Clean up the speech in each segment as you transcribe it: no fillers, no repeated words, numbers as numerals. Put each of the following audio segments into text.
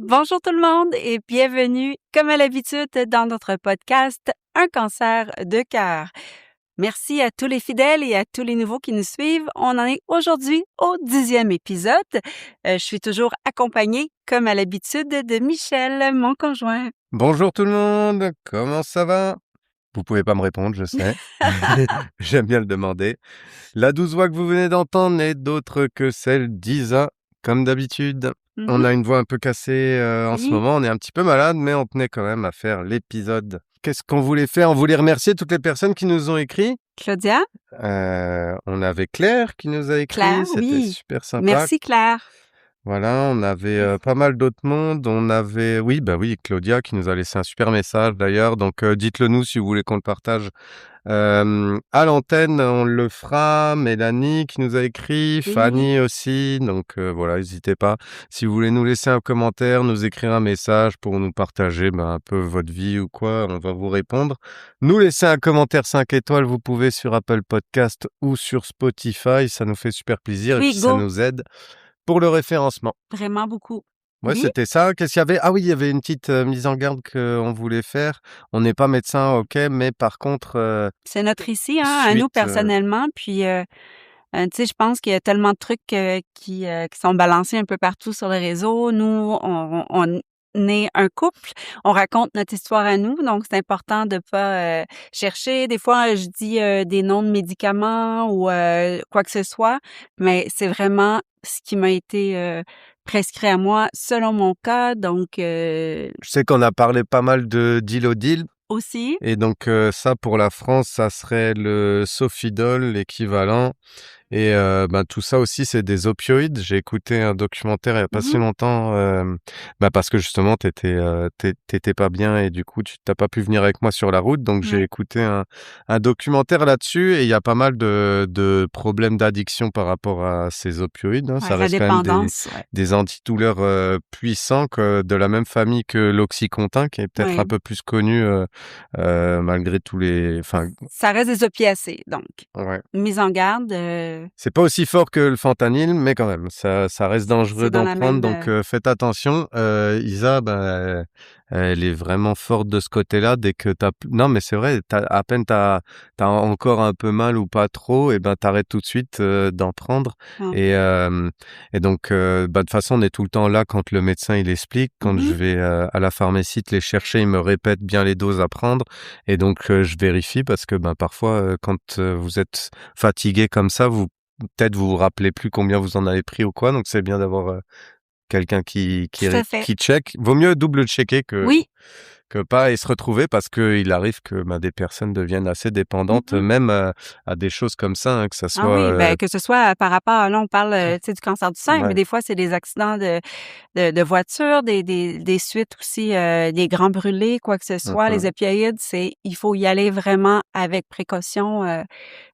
Bonjour tout le monde et bienvenue, comme à l'habitude, dans notre podcast Un cancer de cœur. Merci à tous les fidèles et à tous les nouveaux qui nous suivent. On en est aujourd'hui au 10e épisode. Je suis toujours accompagnée, comme à l'habitude, de Michel, mon conjoint. Bonjour tout le monde, comment ça va? Vous pouvez pas me répondre, je sais. J'aime bien le demander. La douce voix que vous venez d'entendre n'est d'autre que celle d'Isa, comme d'habitude. On a une voix un peu cassée en ce Oui. moment, on est un petit peu malade, mais on tenait quand même à faire l'épisode. Qu'est-ce qu'on voulait faire? On voulait remercier toutes les personnes qui nous ont écrit. Claudia? On avait Claire qui nous a écrit, Claire, c'était oui. super sympa. Merci Claire. Voilà, on avait pas mal d'autres mondes. On avait, oui, Claudia qui nous a laissé un super message d'ailleurs. Donc dites-le nous si vous voulez qu'on le partage à l'antenne. On le fera. Mélanie qui nous a écrit, Oui. Fanny aussi. Donc voilà, n'hésitez pas. Si vous voulez nous laisser un commentaire, nous écrire un message pour nous partager un peu votre vie ou quoi, on va vous répondre. Nous laisser un commentaire 5 étoiles, vous pouvez sur Apple Podcast ou sur Spotify. Ça nous fait super plaisir et puis ça nous aide pour le référencement. Vraiment beaucoup. Ouais, Oui. c'était ça. Qu'est-ce qu'il y avait? Ah oui, il y avait une petite mise en garde qu'on voulait faire. On n'est pas médecin, ok, mais par contre... C'est notre ici, à nous personnellement. Puis, tu sais, je pense qu'il y a tellement de trucs qui sont balancés un peu partout sur les réseaux. Nous, on est un couple, on raconte notre histoire à nous, donc c'est important de pas chercher. Des fois, je dis des noms de médicaments ou quoi que ce soit, mais c'est vraiment ce qui m'a été prescrit à moi selon mon cas. Donc, Je sais qu'on a parlé pas mal de Dilodil. Aussi. Et donc ça, pour la France, ça serait le Sofidol, l'équivalent. Et tout ça aussi, c'est des opioïdes. J'ai écouté un documentaire il y a pas si longtemps, parce que justement, t'étais pas bien et du coup, tu t'as pas pu venir avec moi sur la route. Donc, j'ai écouté un documentaire là-dessus et il y a pas mal de problèmes d'addiction par rapport à ces opioïdes. Hein. Ça reste quand même des antidouleurs puissants, de la même famille que l'Oxycontin, qui est peut-être un peu plus connu malgré tous les... Ça reste des opiacés, donc. Ouais. Mise en garde. C'est pas aussi fort que le fentanyl, mais quand même, ça reste dangereux d'en prendre, donc faites attention. Isa, elle est vraiment forte de ce côté-là. Dès que non, mais c'est vrai, à peine t'as encore un peu mal ou pas trop, et t'arrêtes tout de suite d'en prendre. Et donc, de toute façon, on est tout le temps là quand le médecin il explique. Quand je vais à la pharmacie te les chercher, il me répète bien les doses à prendre, et donc je vérifie parce que parfois, quand vous êtes fatigué comme ça, peut-être vous rappelez plus combien vous en avez pris ou quoi, donc c'est bien d'avoir quelqu'un qui check. Vaut mieux double checker que pas, et se retrouver, parce qu'il arrive que des personnes deviennent assez dépendantes, même à des choses comme ça, que ça soit... que ce soit par rapport, là on parle du cancer du sein, mais des fois c'est des accidents de voiture, des suites aussi, des grands brûlés, quoi que ce soit. Les opioïdes, il faut y aller vraiment avec précaution.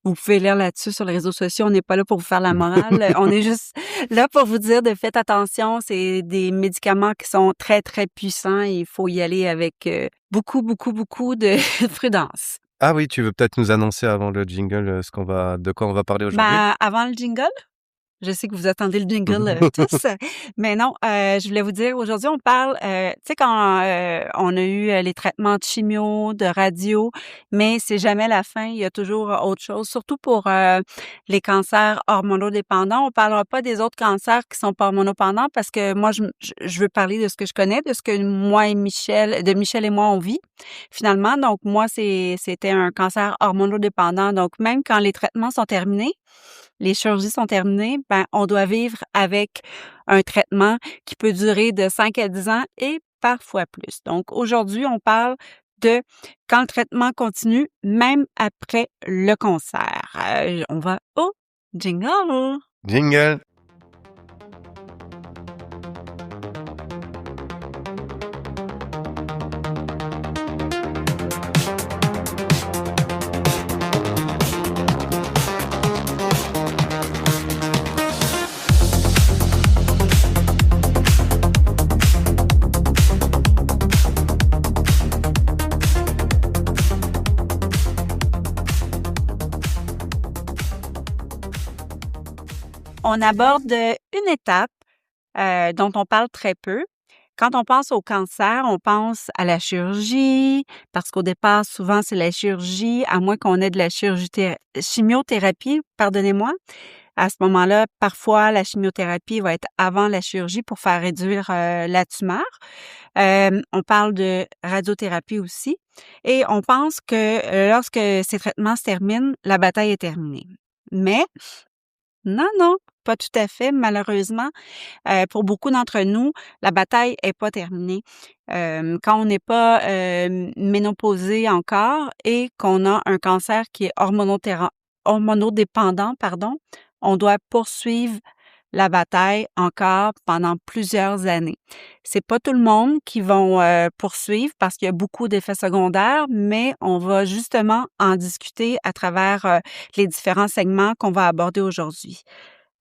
Vous pouvez lire là-dessus sur les réseaux sociaux. On n'est pas là pour vous faire la morale. On est juste là pour vous dire de faites attention. C'est des médicaments qui sont très, très puissants et il faut y aller avec beaucoup, beaucoup, beaucoup de prudence. Ah oui, tu veux peut-être nous annoncer avant le jingle de quoi on va parler aujourd'hui? Avant le jingle? Je sais que vous attendez le jingle tous, mais non, je voulais vous dire, aujourd'hui, on parle, tu sais, quand on a eu les traitements de chimio, de radio, mais c'est jamais la fin, il y a toujours autre chose, surtout pour les cancers hormonodépendants. On parlera pas des autres cancers qui sont pas hormonodépendants parce que moi, je veux parler de ce que je connais, de ce que Michel et moi, on vit, finalement. Donc, moi, c'était un cancer hormonodépendant. Donc, même quand les traitements sont terminés, les chirurgies sont terminées, on doit vivre avec un traitement qui peut durer de 5 à 10 ans et parfois plus. Donc, aujourd'hui, on parle de quand le traitement continue, même après le cancer. On va au jingle! Jingle! On aborde une étape dont on parle très peu, Quand on pense au cancer, on pense à la chirurgie, parce qu'au départ, souvent, c'est la chirurgie, à moins qu'on ait de la chimiothérapie, pardonnez-moi. À ce moment-là, parfois, la chimiothérapie va être avant la chirurgie pour faire réduire la tumeur. On parle de radiothérapie aussi. Et on pense que lorsque ces traitements se terminent, la bataille est terminée. Mais non, non, pas tout à fait, malheureusement. Pour beaucoup d'entre nous, la bataille est pas terminée. Quand on n'est pas ménopausé encore et qu'on a un cancer qui est hormonodépendant, on doit poursuivre la bataille encore pendant plusieurs années. C'est pas tout le monde qui vont poursuivre parce qu'il y a beaucoup d'effets secondaires, mais on va justement en discuter à travers les différents segments qu'on va aborder aujourd'hui.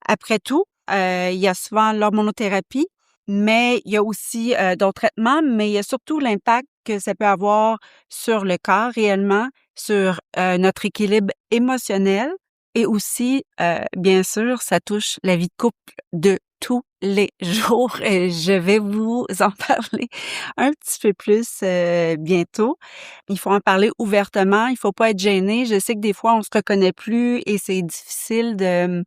Après tout, il y a souvent l'hormonothérapie, mais il y a aussi d'autres traitements, mais il y a surtout l'impact que ça peut avoir sur le corps réellement, sur notre équilibre émotionnel et aussi, bien sûr, ça touche la vie de couple de tous les jours et je vais vous en parler un petit peu plus bientôt. Il faut en parler ouvertement, il faut pas être gêné. Je sais que des fois, on se reconnaît plus et c'est difficile de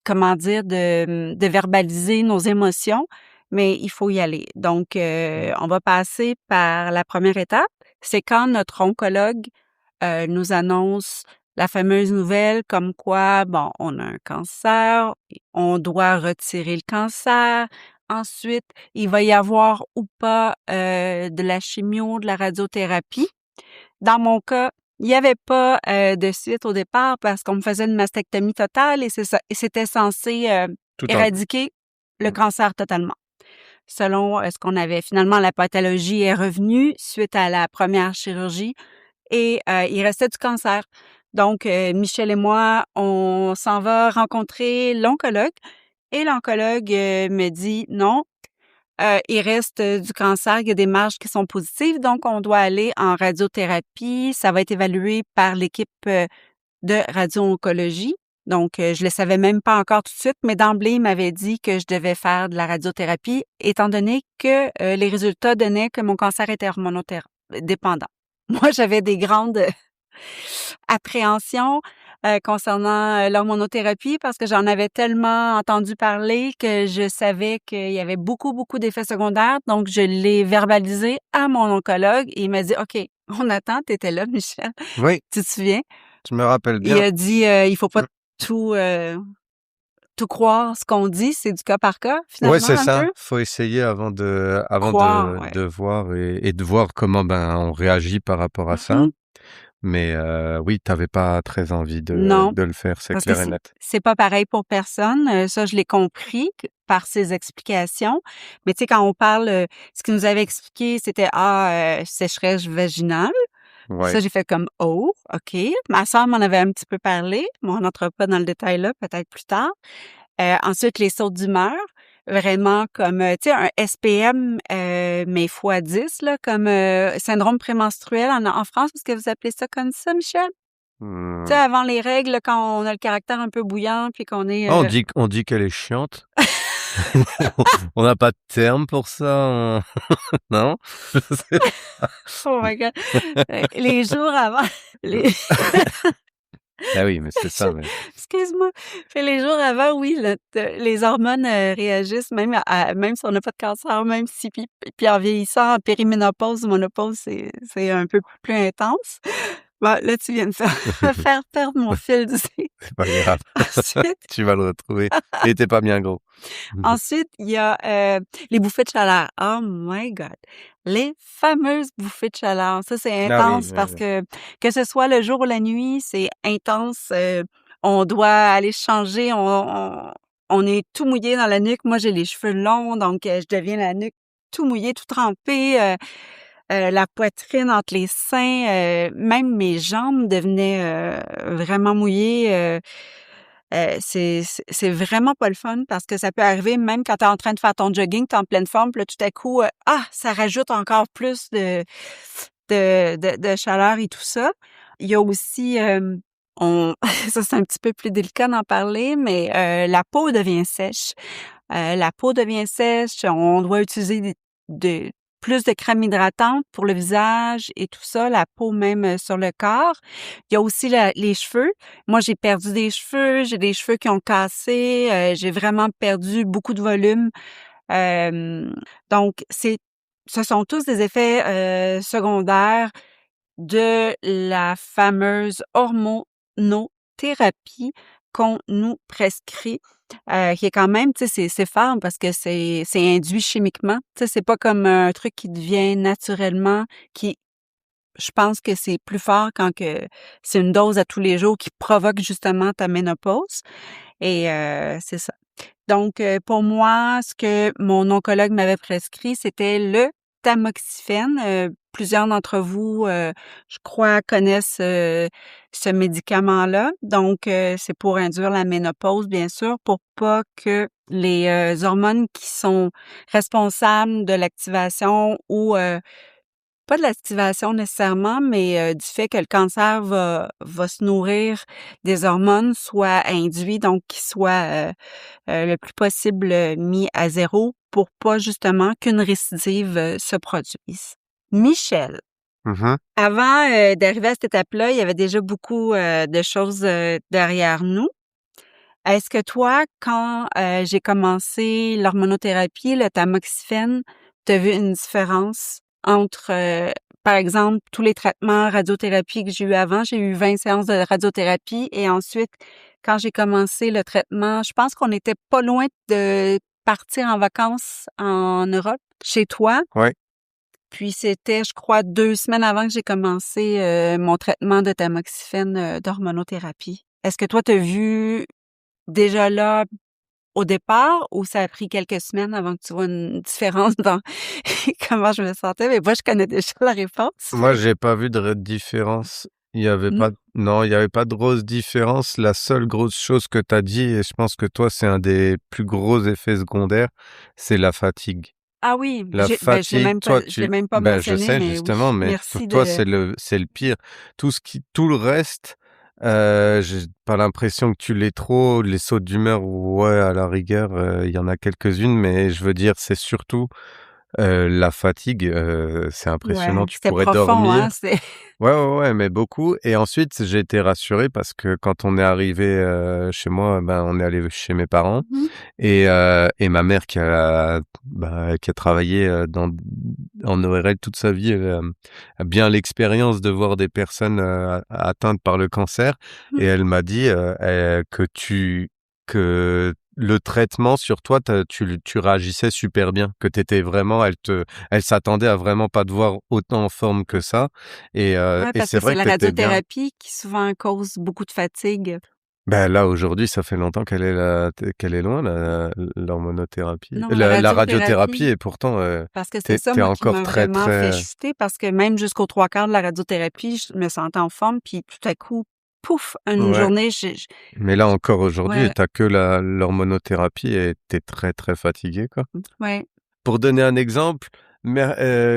comment dire, de verbaliser nos émotions, mais il faut y aller. Donc, on va passer par la première étape, c'est quand notre oncologue nous annonce la fameuse nouvelle comme quoi, bon, on a un cancer, on doit retirer le cancer. Ensuite, il va y avoir ou pas de la chimio, de la radiothérapie. Dans mon cas, il n'y avait pas de suite au départ parce qu'on me faisait une mastectomie totale et c'était censé éradiquer le cancer totalement. Selon ce qu'on avait. Finalement, la pathologie est revenue suite à la première chirurgie et il restait du cancer. Donc, Michel et moi, on s'en va rencontrer l'oncologue et l'oncologue me dit non, il reste du cancer, il y a des marges qui sont positives, donc on doit aller en radiothérapie. Ça va être évalué par l'équipe de radio-oncologie. Donc, je le savais même pas encore tout de suite, mais d'emblée, il m'avait dit que je devais faire de la radiothérapie, étant donné que les résultats donnaient que mon cancer était hormonodépendant. Moi, j'avais des grandes appréhensions concernant l'hormonothérapie parce que j'en avais tellement entendu parler que je savais qu'il y avait beaucoup, beaucoup d'effets secondaires. Donc, je l'ai verbalisé à mon oncologue et il m'a dit, OK, on attend, t'étais là, Michel. Oui. Tu te souviens? Je me rappelle bien. Il a dit, il faut pas tout croire ce qu'on dit, c'est du cas par cas, finalement. Ouais, c'est un ça. peu. Faut essayer avant Croire, ouais. de voir et de voir comment on réagit par rapport à ça. Mhm. Mais oui, t'avais pas très envie Non, de le faire, c'est parce que clair et net. c'est pas pareil pour personne. Ça, je l'ai compris par ses explications. Mais tu sais, quand on parle, ce qu'il nous avait expliqué, c'était sécheresse vaginale. Ouais. Ça, j'ai fait comme oh, ok. Ma sœur m'en avait un petit peu parlé, mais on n'entre pas dans le détail là, peut-être plus tard. Ensuite, les sautes d'humeur, vraiment comme, tu sais, un SPM, mais fois 10, là, comme syndrome prémenstruel en France. Est-ce que vous appelez ça comme ça, Michel? Tu sais, avant les règles, là, quand on a le caractère un peu bouillant, puis qu'on est... On dit qu'elle est chiante. On n'a pas de terme pour ça, non? Oh my God! Les jours avant... Ah oui, mais c'est ça, mais... Excuse-moi. Fait les jours avant, oui, les hormones réagissent même même si on n'a pas de cancer, même si puis en vieillissant, en périménopause ou monopause, c'est un peu plus intense. Bon, là, tu viens de faire perdre mon fil du nez. C'est pas grave. Ensuite, Tu vas le retrouver. Il était pas bien gros. ensuite, il y a les bouffées de chaleur. Oh my God! Les fameuses bouffées de chaleur. Ça, c'est Ah oui, intense parce que ce soit le jour ou la nuit, c'est intense. On doit aller se changer. On est tout mouillé dans la nuque. Moi, j'ai les cheveux longs, donc je deviens la nuque tout mouillée, tout trempée. La poitrine entre les seins, même mes jambes devenaient vraiment mouillées. C'est vraiment pas le fun parce que ça peut arriver même quand tu es en train de faire ton jogging, tu es en pleine forme, puis là, tout à coup, ça rajoute encore plus de chaleur et tout ça. Il y a aussi, ça c'est un petit peu plus délicat d'en parler, mais la peau devient sèche. la peau devient sèche, on doit utiliser plus de crème hydratante pour le visage et tout ça, la peau même sur le corps. Il y a aussi les cheveux. Moi, j'ai perdu des cheveux, j'ai des cheveux qui ont cassé, j'ai vraiment perdu beaucoup de volume. Donc, ce sont tous des effets secondaires de la fameuse hormonothérapie qu'on nous prescrit, qui est quand même, tu sais, c'est fort parce que c'est induit chimiquement. Tu sais, c'est pas comme un truc qui devient naturellement, je pense que c'est plus fort quand que c'est une dose à tous les jours qui provoque justement ta ménopause et c'est ça. Donc, pour moi, ce que mon oncologue m'avait prescrit, c'était le tamoxifène. Plusieurs d'entre vous, je crois, connaissent ce médicament-là. Donc, c'est pour induire la ménopause, bien sûr, pour pas que les hormones qui sont responsables de l'activation ou pas de l'activation nécessairement, mais du fait que le cancer va se nourrir des hormones soient induits, donc qu'ils soient le plus possible mis à zéro pour pas justement qu'une récidive se produise. Michel, Mmh. avant d'arriver à cette étape-là, il y avait déjà beaucoup de choses derrière nous. Est-ce que toi, quand j'ai commencé l'hormonothérapie, le tamoxifène, tu as vu une différence entre, par exemple, tous les traitements radiothérapie que j'ai eu avant? J'ai eu 20 séances de radiothérapie et ensuite, quand j'ai commencé le traitement, je pense qu'on était pas loin de partir en vacances en Europe, chez toi. Ouais. Puis c'était, je crois, 2 semaines avant que j'ai commencé mon traitement de tamoxifène d'hormonothérapie. Est-ce que toi, tu as vu déjà là, au départ, ou ça a pris quelques semaines avant que tu vois une différence dans comment je me sentais? Mais moi, je connais déjà la réponse. Moi, j'ai pas vu de différence. Il y avait Mmh. pas non, il y avait pas de grosse différence. La seule grosse chose que tu as dit et je pense que toi, c'est un des plus gros effets secondaires, c'est la fatigue. Ah oui, La je l'ai fatigue, même pas toi, je l'ai même pas je mentionné, sais mais justement, oui, mais pour merci toi, de c'est le pire. Tout le reste, j'ai pas l'impression que tu l'aies trop. Les sautes d'humeur, ouais, à la rigueur, il y en a quelques-unes, mais je veux dire, c'est surtout, la fatigue, c'est ouais, impressionnant. Tu c'était pourrais profond, hein, dormir. c'est Ouais, ouais, ouais, mais beaucoup et ensuite, j'ai été rassuré parce que quand on est arrivé chez moi, ben, on est allé chez mes parents mmh et ma mère qui a travaillé, en ORL toute sa vie, elle, a bien l'expérience de voir des personnes, atteintes par le cancer mh. et elle m'a dit, que le traitement sur toi, tu réagissais super bien, que t'étais vraiment elle s'attendait à vraiment pas te voir autant en forme que ça Ouais, et parce c'est que c'est vrai la que tu bien. radiothérapie qui souvent cause beaucoup de fatigue. Ben là, aujourd'hui, ça fait longtemps qu'elle est loin l'hormonothérapie, Non, la la radiothérapie radiothérapie, et pourtant, parce que tu c'est ça, es moi, qui encore m'a très, vraiment fait très chuter parce que même jusqu'aux 3/4 de la radiothérapie, je me sentais en forme, puis tout à coup, pouf, une ouais, journée, mais là encore aujourd'hui, ouais, tu as que la l'hormonothérapie et tu es très, très fatigué, quoi. ouais, Pour donner un exemple,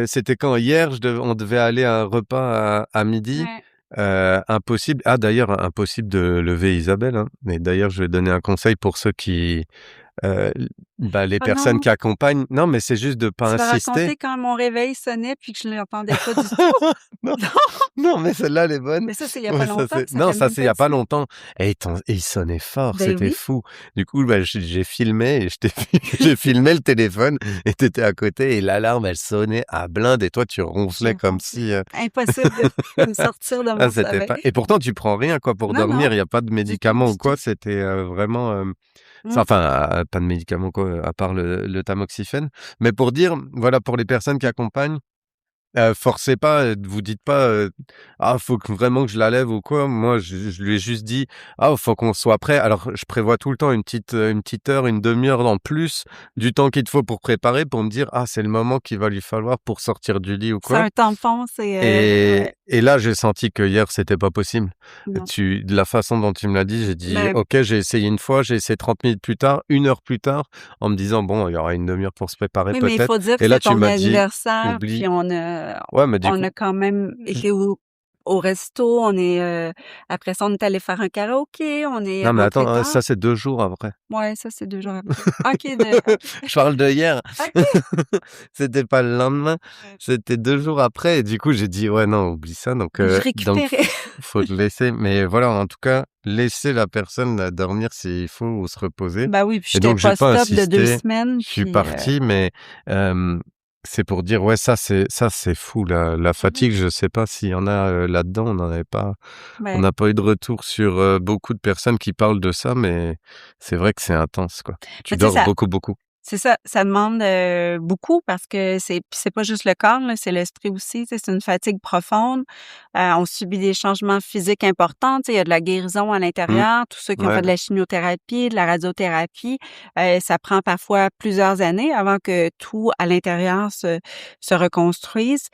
c'était quand? Hier, on devait aller à un repas à midi, ouais. impossible d'ailleurs, impossible de lever Isabelle, hein, mais d'ailleurs, je vais donner un conseil pour ceux qui, l bah, les Oh personnes non! qui accompagnent non, mais c'est juste de pas Tu vas insister. raconter quand mon réveil sonnait puis que je ne l'entendais pas du tout? Non, Non, non, mais celle-là, elle est bonne. mais ça, c'est il y a pas Ouais, ça longtemps? c'est Ça non, fait ça même c'est il pas y a 10 pas minutes? longtemps et il sonnait fort, Ben c'était oui, fou. Du coup, bah, j'ai filmé et je t'ai j'ai filmé le téléphone et tu étais à côté et l'alarme, elle sonnait à blinde et toi, tu je ronflais comme ronflais. si, Impossible de me sortir de mon c'était sommeil. pas et pourtant tu prends rien quoi pour Non, non, dormir, il y a pas de du tout, médicaments du ou quoi, tout. c'était, vraiment, Mmh. pas de médicaments quoi, à part le tamoxifène. Mais pour dire, voilà, pour les personnes qui accompagnent. Forcez pas, vous dites pas, «Ah, faut que vraiment que je la lève ou quoi». Moi, je lui ai juste dit: «Ah, faut qu'on soit prêt». Alors, je prévois tout le temps une petite heure, une demi-heure en plus du temps qu'il te faut pour préparer, pour me dire: «Ah, c'est le moment qu'il va lui falloir pour sortir du lit ou C'est quoi». un tampon, ouais, Et là, j'ai senti que hier, c'était pas possible. non. De la façon dont tu me l'as dit, j'ai dit: Ben, «OK», j'ai essayé une fois, j'ai essayé 30 minutes plus tard, 1 heure plus tard, en me disant: «Bon, il y aura une demi-heure pour se préparer oui, mais il peut-être» faut dire que et là, c'était tu ton m'as dit: anniversaire, puis «Oublie». Ouais, mais du on coup a quand même été au resto, après ça, on est allé faire un karaoké, on est Non, mais rentré attends, tard. ça, c'est 2 jours après. Ouais, ça, c'est 2 jours après. OK. Je parle de hier. OK. C'était pas le lendemain, c'était 2 jours après et du coup, j'ai dit: «Ouais, non, oublie ça», donc Je récupérais. faut te laisser. Mais voilà, en tout cas, laisser la personne, dormir s'il faut ou se reposer Ben oui, puis et j'étais donc j'ai pas post-op de 2 insisté. semaines, Je suis puis parti, mais c'est pour dire, ouais, ça c'est fou la fatigue. Je sais pas s'il y en a, là-dedans. On ouais. n'a pas eu de retour sur, beaucoup de personnes qui parlent de ça, mais c'est vrai que c'est intense, quoi. Tu Mais tu sais, dors beaucoup, beaucoup. c'est ça demande, beaucoup parce que c'est pas juste le corps, là, c'est l'esprit aussi, tu sais, c'est une fatigue profonde. On subit des changements physiques importants, tu sais, il y a de la guérison à Mmh. l'intérieur. Tous ceux qui ont fait Ouais. de la chimiothérapie, de la radiothérapie, ça prend parfois plusieurs années avant que tout à l'intérieur se reconstruise.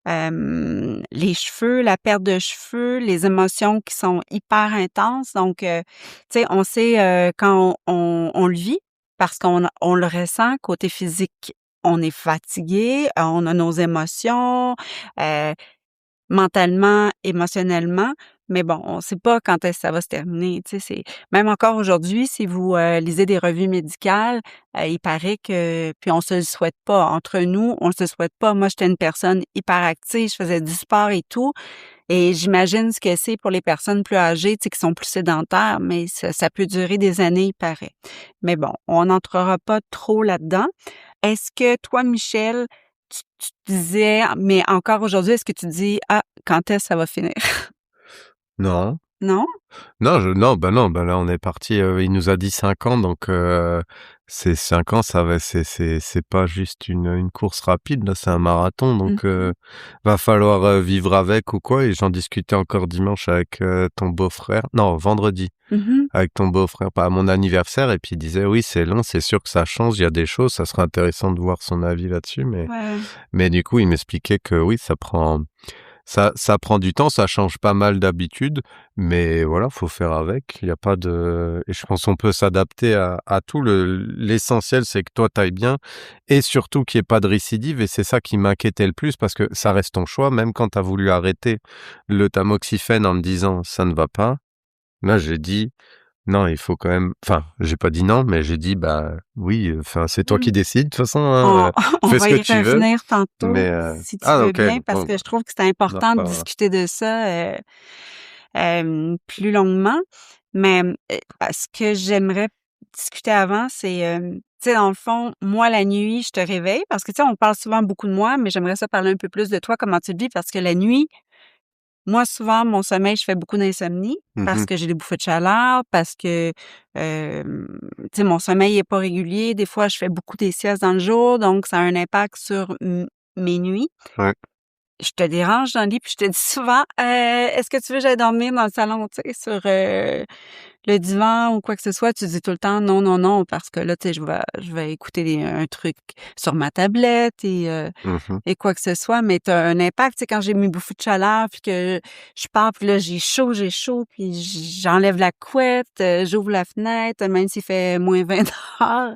Les cheveux, la perte de cheveux, les émotions qui sont hyper intenses donc tu sais, on sait, quand on le vit parce on le ressent côté physique. On est fatigué, on a nos émotions, heu, mentalement, émotionnellement, mais bon, on sait pas quand est-ce que ça va se terminer, tu sais, c'est même encore aujourd'hui, si vous, lisez des revues médicales, il paraît que puis on se le souhaite pas. Entre nous, on se le souhaite pas. Moi, j'étais une personne hyper active, je faisais du sport et tout et j'imagine ce que c'est pour les personnes plus âgées, tu sais, qui sont plus sédentaires, mais ça peut durer des années, il paraît. Mais bon, on n'entrera pas trop là-dedans. Est-ce que toi, Michel, tu te disais mais encore aujourd'hui, est-ce que tu dis: «Ah, quand est-ce que ça va finir?» Non. Non? Non, bah, là, on est parti, il nous a dit 5 ans, donc c'est 5 ans, ça va c'est pas juste une course rapide, là, c'est un marathon, Mmh donc mh. va falloir, vivre avec ou quoi et j'en discutais encore dimanche avec, ton beau-frère non, vendredi, Mmh. avec ton beau-frère, pas à mon anniversaire et puis il disait: «Oui, c'est long, c'est sûr que ça change, il y a des choses», ça serait intéressant de voir son avis là-dessus, Ouais. mais du coup, il m'expliquait que oui, ça prend du temps, ça change pas mal d'habitudes, mais voilà, faut faire avec. Il y a pas de et je pense qu'on peut s'adapter à tout. L'essentiel, c'est que toi, tu ailles bien et surtout qu'il y ait pas de récidive et c'est ça qui m'inquiétait le plus parce que ça reste ton choix. Même quand tu as voulu arrêter le tamoxifène en me disant: «Ça ne va pas», là, j'ai dit: «Non, il faut quand même» enfin, j'ai pas dit non, mais j'ai dit: «Bah, oui, enfin, c'est toi Mmh. qui décides de toute façon, hein, On on fais ce va que y tu veux». revenir tantôt, Mais si tu ah veux OK, bien, parce bon, que bah, je trouve que c'est on en important de reparlera. discuter de ça, plus longuement. Mais, ce que j'aimerais discuter avant, c'est, tu sais, dans le fond, moi, la nuit, je te réveille parce que, tu sais, on parle souvent beaucoup de moi, mais j'aimerais ça parler un peu plus de toi, comment tu le vis, parce que la nuit, moi, souvent, mon sommeil, je fais beaucoup d'insomnie Mmh parce mh. que j'ai des bouffées de chaleur, parce que, tu sais, mon sommeil est pas régulier. Des fois, je fais beaucoup des siestes dans le jour, donc ça a un impact sur mes nuits. Ouais. Je te dérange dans le lit, puis je te dis souvent: Est-ce que tu veux que j'aille dormir dans le salon?» Tu sais, sur, le divan ou quoi que ce soit. Tu dis tout le temps: «Non, non, non», parce que là, tu sais, je vais écouter un truc sur ma tablette Mmh mh. et quoi que ce soit, mais tu as un impact. Tu sais, quand j'ai mes bouffées de chaleur, puis que je pars, puis là, j'ai chaud, puis j'enlève la couette, j'ouvre la fenêtre, même s'il fait -20 dehors.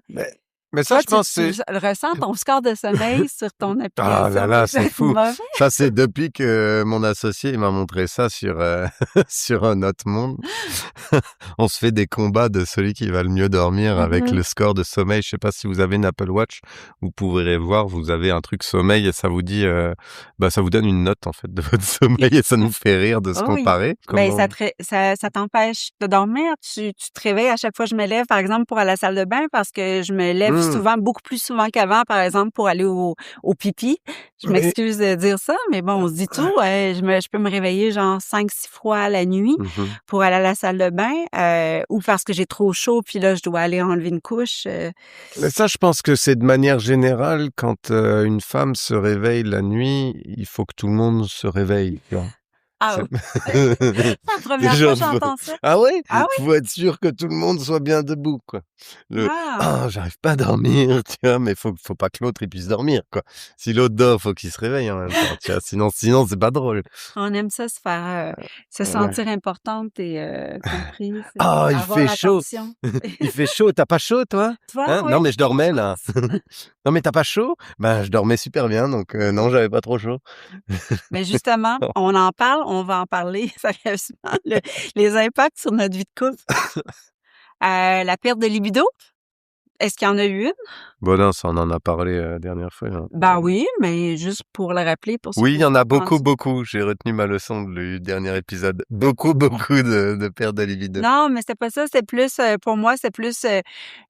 Mais ça, Toi, je pense tu c'est le ressens, ton score de sommeil sur ton ah là application, là, il doit c'est être fou. mauvais? Ça, c'est depuis que mon associé, il m'a montré ça sur, sur un autre monde. On se fait des combats de celui qui va le mieux dormir avec Mmh. le score de sommeil. Je sais pas si vous avez une Apple Watch, vous pourrez voir, vous avez un truc sommeil et ça vous dit, bah, ça vous donne une note, en fait, de votre sommeil et ça nous fait rire de se Oh oui. comparer. Ben, Comment ça t'empêche de dormir? Tu te réveilles à chaque fois que je me lève, par exemple, pour aller à la salle de bain parce que je me lève mmh, souvent, beaucoup plus souvent qu'avant, par exemple, pour aller au pipi. Je mais m'excuse de dire ça, mais bon, on se dit tout. Je peux me réveiller genre 5-6 fois la nuit mmh mh. pour aller à la salle de bain, ou parce que j'ai trop chaud, puis là, je dois aller enlever une couche, Mais ça, je pense que c'est de manière générale quand, une femme se réveille la nuit, il faut que tout le monde se réveille, tu vois? Ah! C'est C'est la des 1re fois gens que j'entends ça. ah ouais? Ah oui? Faut être sûr que tout le monde soit bien debout, quoi. Ah! J'arrive pas à dormir, tu vois, mais faut pas que l'autre il puisse dormir, quoi. Si l'autre dort, faut qu'il se réveille en même temps, tu vois, sinon c'est pas drôle. On aime ça se faire, se Ouais. sentir importante et comprise et Ah, il avoir fait chaud! l'attention. Il fait chaud, tu pas chaud toi? Tu vois? Hein? Oui, Non, mais je quelque dormais là. chose. Non, mais t'as pas chaud? Ben, je dormais super bien donc non, j'avais pas trop chaud. Mais justement, on en parle, on va en parler sérieusement, les impacts sur notre vie de couple. La perte de libido, est-ce qu'il y en a eu une? Bon non, ça on en a parlé, dernière fois, hein. Ben oui, mais juste pour le rappeler pour ceux Oui, qui il y n'ont en pas a beaucoup, entendu. beaucoup. J'ai retenu ma leçon du dernier épisode. Beaucoup, beaucoup de perte de libido. Non, mais c'était pas ça, c'est plus, pour moi, c'est plus,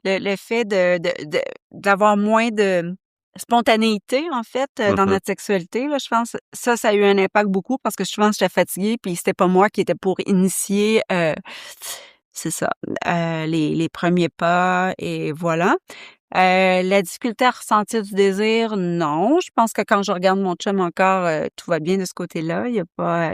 le fait d'avoir moins de spontanéité, en fait, dans Mmh. notre sexualité, là, je pense. Ça a eu un impact beaucoup parce que souvent, j'étais fatiguée puis c'était pas moi qui était pour initier, c'est ça, les premiers pas et voilà. La difficulté à ressentir du désir, non. Je pense que quand je regarde mon chum encore, tout va bien de ce côté-là. Il y a pas,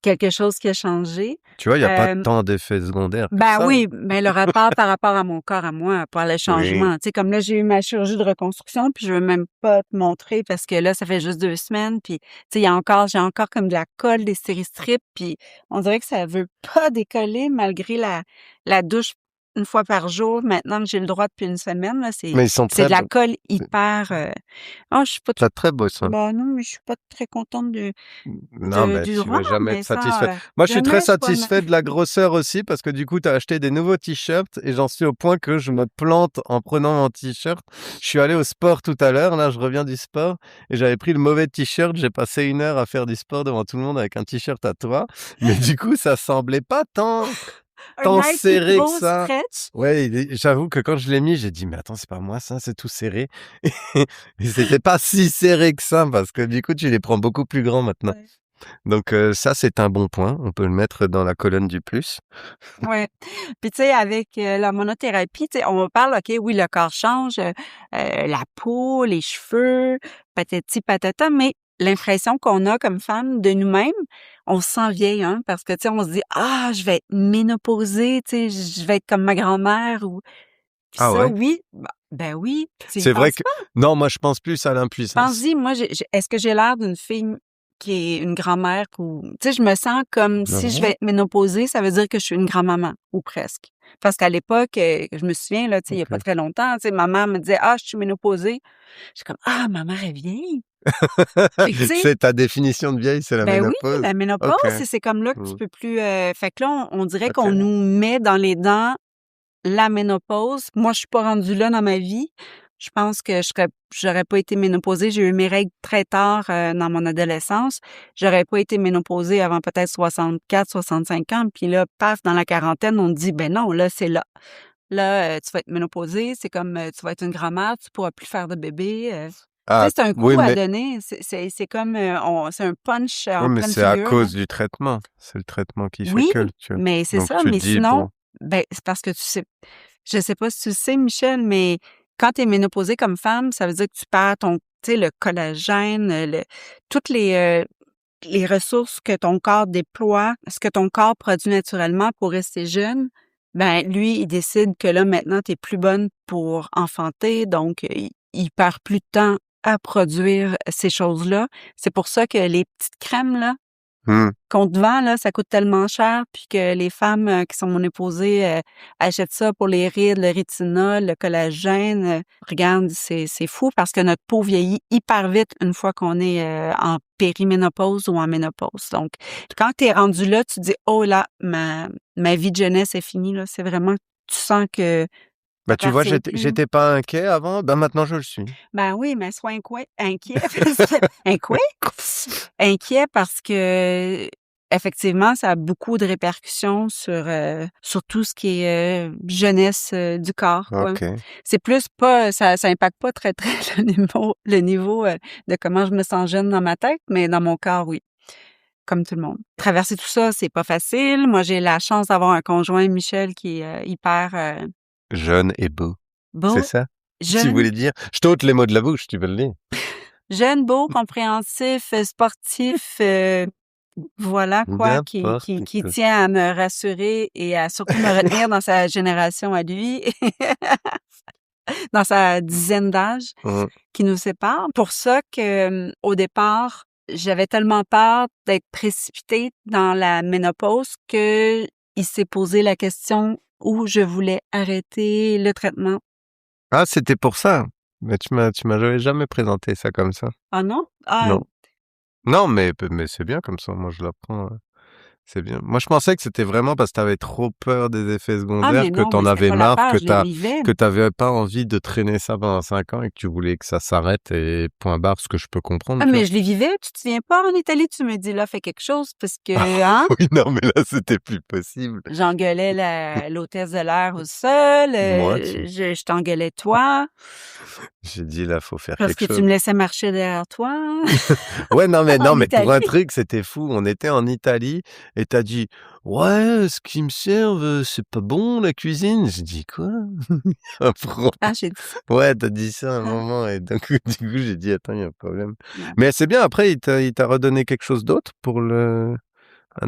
quelque chose qui a changé. Tu vois, il y a pas Hem tant d'effets secondaires que Ben ça. oui, mais le rapport par rapport à mon corps à moi, pas le Oui. changement. Tu sais, comme là, j'ai eu ma chirurgie de reconstruction, puis je veux même pas te montrer parce que là, ça fait juste 2 semaines, puis tu sais, j'ai encore comme de la colle, des stéristrips, puis on dirait que ça veut pas décoller malgré la douche une fois par jour. Maintenant que j'ai le droit depuis une semaine, là, Mais ils sont c'est très de la beaux. colle hyper, je suis pas C'est très beau ça. bah non, mais je suis pas très contente Non, mais du tu droit, vas jamais mais être satisfaite. ça, Moi, je suis très jamais je pourrais me satisfait de la grosseur aussi parce que du coup, tu as acheté des nouveaux t-shirts et j'en suis au point que je me plante en prenant mon t-shirt. Je suis allé au sport tout à l'heure, là, je reviens du sport et j'avais pris le mauvais t-shirt. J'ai passé 1 heure à faire du sport devant tout le monde avec un t-shirt à toi. Mais du coup, ça semblait pas un tant nice serré que beau ça. stretch. Ouais, j'avoue que quand je l'ai mis, j'ai dit: «Mais attends, c'est pas moi ça, c'est tout serré» et c'était pas si serré que ça parce que du coup, tu les prends beaucoup plus grands maintenant. Ouais. Donc ça, c'est un bon point. On peut le mettre dans la colonne du plus. Ouais. Puis tu sais, avec, la monothérapie, tu sais, on parle, OK, oui, le corps change, la peau, les cheveux, patati patata, mais l'impression qu'on a comme femme de nous-mêmes, on se sent vieille, hein, parce que, tu sais, on se dit: «Ah, je vais être ménopausée, tu sais, je vais être comme ma grand-mère» ou puis Ah ça, ouais? oui, ben oui, tu y C'est vrai penses que pas. non, moi, je pense plus à l'impuissance. Pense-y, moi, est-ce que j'ai l'air d'une fille qui est une grand-mère ou tu sais, je me sens comme si je vais Non. être ménopausée, ça veut dire que je suis une grand-maman ou presque. Parce qu'à l'époque, je me souviens là, tu sais, il y a pas OK. très longtemps, tu sais, ma mère me disait: «Ah, je suis ménopausée». J'étais comme: «Ah, ma mère est vieille». Fait que tu sais, C'est ta définition de vieille, c'est la ben oui, ménopause? la ménopause, OK. c'est comme là que tu Mmh. peux plus, fait que là, on dirait qu'on OK. nous met dans les dents la ménopause. Moi, je suis pas rendue là dans ma vie. Je pense que j'aurais pas été ménopausée. J'ai eu mes règles très tard, dans mon adolescence. J'aurais pas été ménopausée avant peut-être 64, 65 ans. Puis là, paf, dans la quarantaine, on te dit: «Ben non, là, c'est là. Là, tu vas être ménopausée, c'est comme, tu vas être une grand-mère, tu pourras plus faire de bébé», tu Ah sais, c'est un oui, coup à mais donner. C'est comme, c'est un punch oui, en mais pleine c'est à figure, là. cause du traitement. C'est le traitement qui fait Oui, que, tu vois? mais c'est Donc ça, tu te mais dis: sinon, «Bon». ben, c'est parce que tu sais je sais pas si tu le sais, Michel, mais quand tu es ménopausée comme femme, ça veut dire que tu perds ton tu sais, le collagène, toutes les ressources que ton corps déploie, ce que ton corps produit naturellement pour rester jeune, ben, lui, il décide que là, maintenant, tu es plus bonne pour enfanter, donc il perd plus de temps à produire ces choses-là. C'est pour ça que les petites crèmes, là, Mmh. qu'on te vend, là, ça coûte tellement cher, puis que les femmes, qui sont ménopausées, achètent ça pour les rides, le rétinol, le collagène, regarde, c'est fou parce que notre peau vieillit hyper vite une fois qu'on est, en périménopause ou en ménopause. Donc, quand tu es rendu là, tu te dis: «Oh là, ma vie de jeunesse est finie», là. C'est vraiment tu sens que Bah, tu vois, t'appartiens plus. j'étais pas inquiet avant, bah, maintenant je le suis. Ben oui, mais sois inquiet parce que inquiet? Inquiet parce que effectivement, ça a beaucoup de répercussions sur tout ce qui est, jeunesse, du corps, quoi. OK. C'est plus pas ça impacte pas très, très le niveau, de comment je me sens jeune dans ma tête, mais dans mon corps, oui, comme tout le monde. Traverser tout ça, c'est pas facile. Moi, j'ai la chance d'avoir un conjoint, Michel, qui est, hyper, Jeune et beau, c'est beau, ça? Tu jeune voulais dire? Je t'ôte les mots de la bouche, tu peux le dire. Jeune, beau, compréhensif, sportif, Voilà quoi N'importe qui quoi. tient à me rassurer et à surtout me retenir dans sa génération à lui, dans sa dizaine d'âge Mmh. qui nous sépare. Pour ça que, au départ, j'avais tellement peur d'être précipitée dans la ménopause qu'il s'est posé la question où je voulais arrêter le traitement. Ah, c'était pour ça? Mais tu m'as jamais présenté ça comme ça. Ah non? Ah, Non. Non, mais c'est bien comme ça, moi je l'apprends, c'est bien. Moi, je pensais que c'était vraiment parce que tu avais trop peur des effets ah secondaires, mais que non, tu mais en c'était avais pas la marre, peur, je les vivais. que tu avais pas envie de traîner ça pendant 5 ans et que tu voulais que ça s'arrête et point barre, ce que je peux comprendre, Ah tu mais vois? je les vivais, tu te souviens pas en Italie, tu me dis: «Là, fais quelque chose» parce que, hein? Oui, non, mais là, c'était plus possible. J'engueulais l'hôtesse de l'air au sol, Moi, tu je t'engueulais toi, j'ai dit: «Là, faut faire parce quelque que tu chose». me laissais marcher derrière toi Ouais, non, mais en non, mais pour Italie. un truc, c'était fou. On était en Italie et tu as dit: «Ouais, ce qu'ils me servent, c'est pas bon la cuisine». J'ai dit: «Quoi?» Un pro Ah, j'ai dit ça? Ouais, tu as dit ça à un Ah, moment et du coup, j'ai dit: «Attends, il y a un problème». non. Mais c'est bien, après il t'a redonné quelque chose d'autre pour un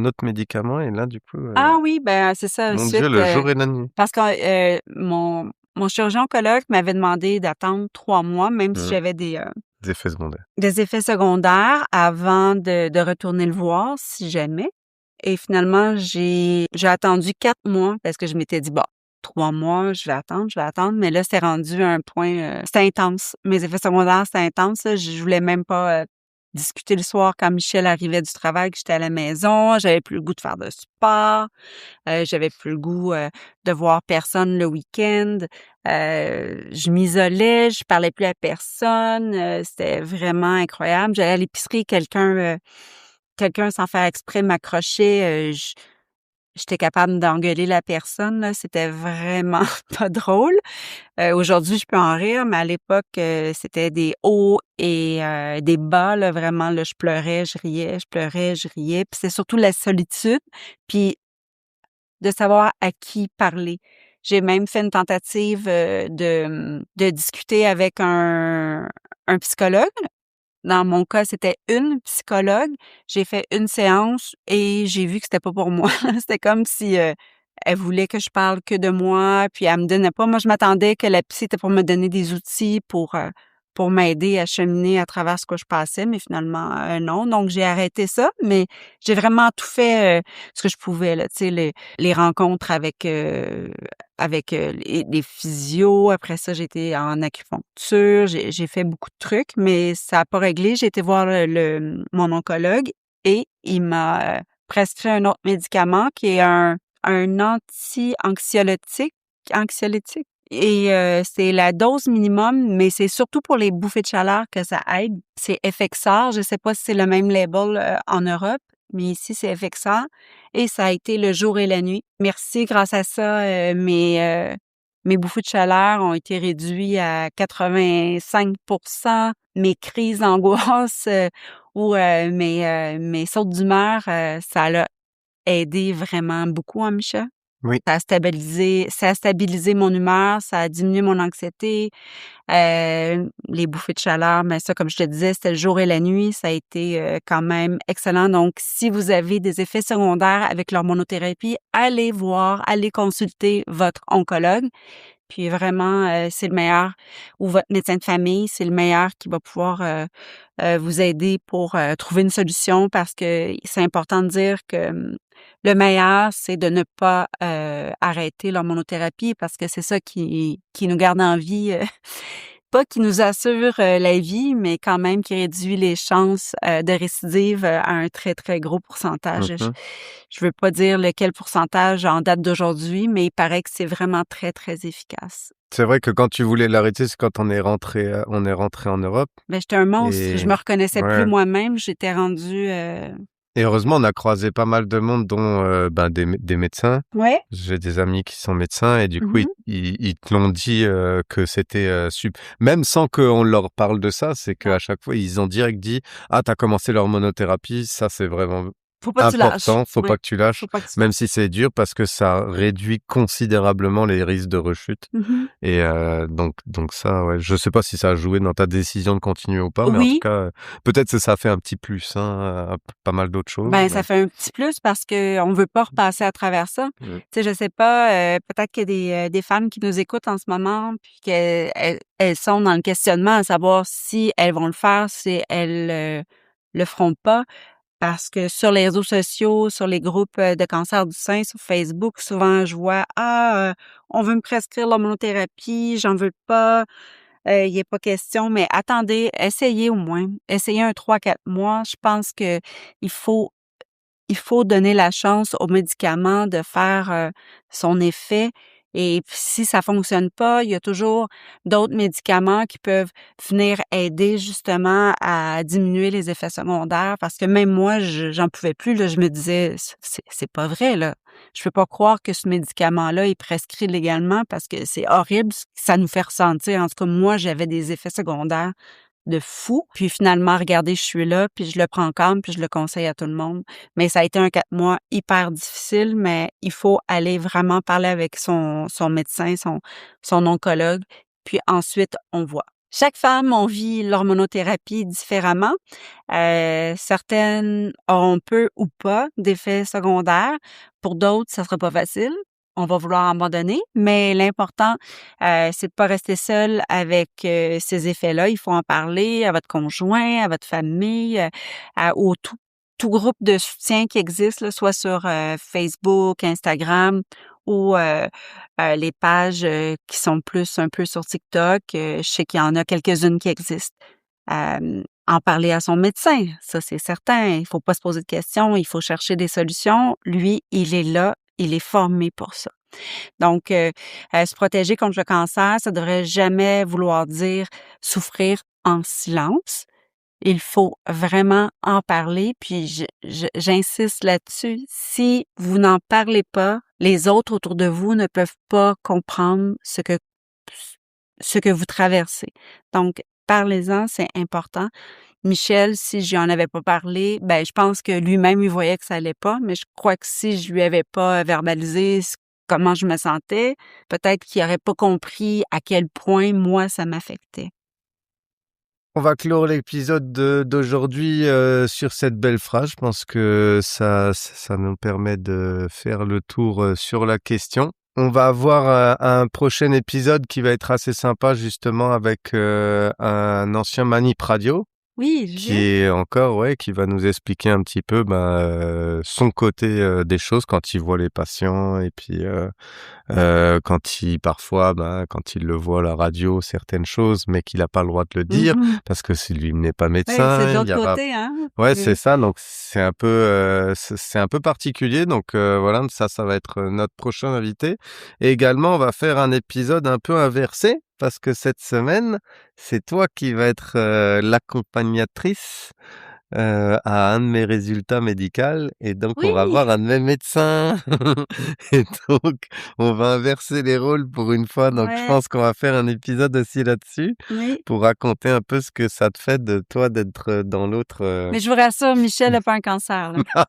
autre médicament et là, du coup, Ah oui, ben, c'est ça, mon Dieu, suite, le jour et la nuit. parce que, mon chirurgien oncologue m'avait demandé d'attendre 3 mois, même si Mmh. j'avais Des effets secondaires. des effets secondaires avant de retourner le voir si jamais. Et finalement, j'ai attendu 4 mois parce que je m'étais dit: «Bon, 3 mois, je vais attendre», mais là, c'est rendu à un point, c'était intense. Mes effets secondaires, c'était intense, là. Je voulais même pas, discuter le soir quand Michel arrivait du travail, que j'étais à la maison. J'avais plus le goût de faire de sport, j'avais plus le goût, de voir personne le week-end. Je m'isolais, je parlais plus à personne, c'était vraiment incroyable. J'allais à l'épicerie, quelqu'un sans faire exprès m'accrochait, j'étais capable d'engueuler la personne, là, c'était vraiment pas drôle. Aujourd'hui, je peux en rire, mais à l'époque, c'était des hauts et des bas, là, vraiment, là, je pleurais, je riais, je pleurais, je riais. Puis c'est surtout la solitude, puis de savoir à qui parler. J'ai même fait une tentative, de discuter avec un psychologue. Dans mon cas, c'était une psychologue. J'ai fait une séance et j'ai vu que c'était pas pour moi. C'était comme si, elle voulait que je parle que de moi, puis elle me donnait pas. Moi, je m'attendais que la psy était pour me donner des outils pour m'aider à cheminer à travers ce que je passais, mais finalement, non. Donc j'ai arrêté ça, mais j'ai vraiment tout fait, ce que je pouvais là, tu sais, les rencontres avec les physios. Après ça, j'ai été en acupuncture. J'ai fait beaucoup de trucs, mais ça a pas réglé. J'ai été voir mon oncologue et il m'a, prescrit un autre médicament qui est un anxiolytique et c'est la dose minimum, mais c'est surtout pour les bouffées de chaleur que ça aide. C'est Effexor. Je sais pas si c'est le même label, en Europe, mais ici, c'est Effexor et ça a été le jour et la nuit. Merci, grâce à ça, mes bouffées de chaleur ont été réduits à 85. Mes crises d'angoisse, ou mes sautes d'humeur, ça l'a aidé vraiment beaucoup, hein, Micha? Oui. Ça a stabilisé mon humeur, ça a diminué mon anxiété, les bouffées de chaleur, mais ça, comme je te disais, c'était le jour et la nuit. Ça a été, quand même excellent. Donc, si vous avez des effets secondaires avec l'hormonothérapie, allez consulter votre oncologue. Puis vraiment, c'est le meilleur ou votre médecin de famille, c'est le meilleur qui va pouvoir, vous aider pour, trouver une solution parce que c'est important de dire que, le meilleur, c'est de ne pas, arrêter l'hormonothérapie parce que c'est ça qui nous garde en vie, pas qui nous assure, la vie, mais quand même qui réduit les chances, de récidive, à un très, très gros pourcentage. Mmh. Je veux pas dire lequel pourcentage en date d'aujourd'hui, mais il paraît que c'est vraiment très, très efficace. C'est vrai que quand tu voulais l'arrêter, c'est quand on est rentré en Europe Ben, j'étais un monstre, je et me reconnaissais plus ouais. moi-même, j'étais rendue, Et heureusement, on a croisé pas mal de monde, dont ben, des médecins. ouais. J'ai des amis qui sont médecins et du coup, Mmh. ils te l'ont dit que c'était même sans qu'on leur parle de ça, c'est Ouais. qu'à chaque fois, ils ont direct dit: «Ah, t'as commencé l'hormonothérapie, ça, c'est vraiment Faut pas que tu lâches. important, faut pas que tu lâches, Faut pas que tu... même si c'est dur, parce que ça réduit considérablement les risques de rechute. Et donc ça, ouais, je sais pas si ça a joué dans ta décision de continuer ou pas, mais en tout cas, peut-être que ça fait un petit plus, à pas mal d'autres choses. Ben, ça fait un petit plus parce qu'on veut pas repasser à travers ça. Tu sais, je sais pas, peut-être qu'il y a des femmes qui nous écoutent en ce moment, puis qu'elles sont dans le questionnement à savoir si elles vont le faire, si elles le feront pas. Parce que sur les réseaux sociaux, sur les groupes de cancer du sein, sur Facebook, souvent je vois on veut me prescrire l'hormonothérapie, j'en veux pas, il est pas question, mais attendez, essayez au moins. Essayez un 3-4 mois. Je pense que il faut donner la chance aux médicaments de faire son effet. Et puis, si ça fonctionne pas, il y a toujours d'autres médicaments qui peuvent venir aider justement à diminuer les effets secondaires. Parce que même moi, j'en pouvais plus. Là, je me disais, c'est pas vrai là. Je peux pas croire que ce médicament-là est prescrit légalement parce que c'est horrible. Ça nous fait ressentir. En tout cas, moi, j'avais des effets secondaires de fou. Puis finalement, regardez, je suis là, puis je le prends calme, puis je le conseille à tout le monde. Mais ça a été un 4 mois hyper difficile, mais il faut aller vraiment parler avec son médecin, son oncologue, puis ensuite, on voit. Chaque femme, on vit l'hormonothérapie différemment. Certaines auront peu ou pas d'effets secondaires. Pour d'autres, ça sera pas facile. On va vouloir abandonner, mais l'important, c'est de pas rester seul avec ces effets-là. Il faut en parler à votre conjoint, à votre famille, au tout groupe de soutien qui existe, là, soit sur Facebook, Instagram ou les pages qui sont plus un peu sur TikTok. Je sais qu'il y en a quelques-unes qui existent. En parler à son médecin, ça c'est certain. Il faut pas se poser de questions, il faut chercher des solutions. Lui, il est là. Il est formé pour ça. Donc, se protéger contre le cancer, ça devrait jamais vouloir dire souffrir en silence. Il faut vraiment en parler, puis j'insiste là-dessus. Si vous n'en parlez pas, les autres autour de vous ne peuvent pas comprendre ce que vous traversez. Donc, parlez-en, c'est important. Michel, si je lui en avais pas parlé, ben je pense que lui-même il voyait que ça allait pas, mais je crois que si je lui avais pas verbalisé comment je me sentais, peut-être qu'il aurait pas compris à quel point moi ça m'affectait. On va clore l'épisode d'aujourd'hui sur cette belle phrase. Je pense que ça nous permet de faire le tour sur la question. On va avoir un prochain épisode qui va être assez sympa justement avec un ancien manip radio. Oui, qui est encore, qui va nous expliquer un petit peu son côté des choses quand il voit les patients et puis quand il le voit à la radio, certaines choses, mais qu'il n'a pas le droit de le dire parce que lui n'est pas médecin. C'est de l'autre côté, hein. Ouais, c'est ça. Donc c'est un peu particulier. Donc voilà, ça va être notre prochain invité. Et également, on va faire un épisode un peu inversé. Parce que cette semaine, c'est toi qui vas être l'accompagnatrice à un de mes résultats médicaux. Et donc, on va voir un de mes médecins. Et donc, on va inverser les rôles pour une fois. Donc, je pense qu'on va faire un épisode aussi là-dessus pour raconter un peu ce que ça te fait de toi d'être dans l'autre. Mais je vous rassure, Michel n'a pas un cancer. Là.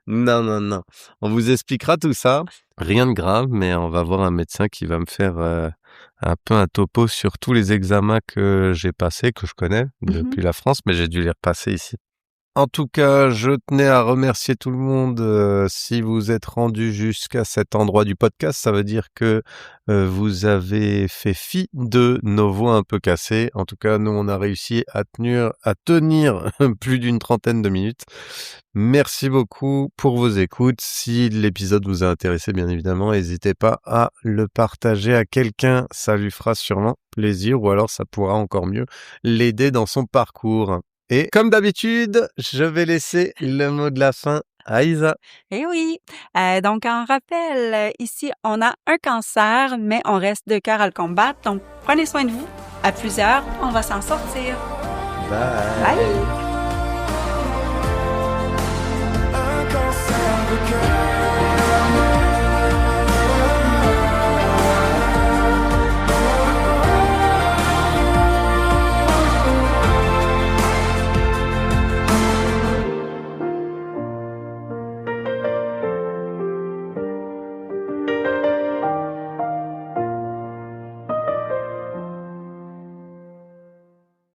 Non. On vous expliquera tout ça. Rien de grave, mais on va voir un médecin qui va me faire un peu un topo sur tous les examens que j'ai passés, que je connais depuis la France, mais j'ai dû les repasser ici. En tout cas, je tenais à remercier tout le monde. Si vous êtes rendu jusqu'à cet endroit du podcast, ça veut dire que vous avez fait fi de nos voix un peu cassées. En tout cas, nous, on a réussi à tenir plus d'une trentaine de minutes. Merci beaucoup pour vos écoutes. Si l'épisode vous a intéressé, bien évidemment, n'hésitez pas à le partager à quelqu'un. Ça lui fera sûrement plaisir ou alors ça pourra encore mieux l'aider dans son parcours. Et comme d'habitude, je vais laisser le mot de la fin à Isa. Eh oui, donc en rappel, ici, on a un cancer, mais on reste de cœur à le combattre. Donc, prenez soin de vous. À plusieurs, on va s'en sortir. Bye. Bye. Un cancer de cœur.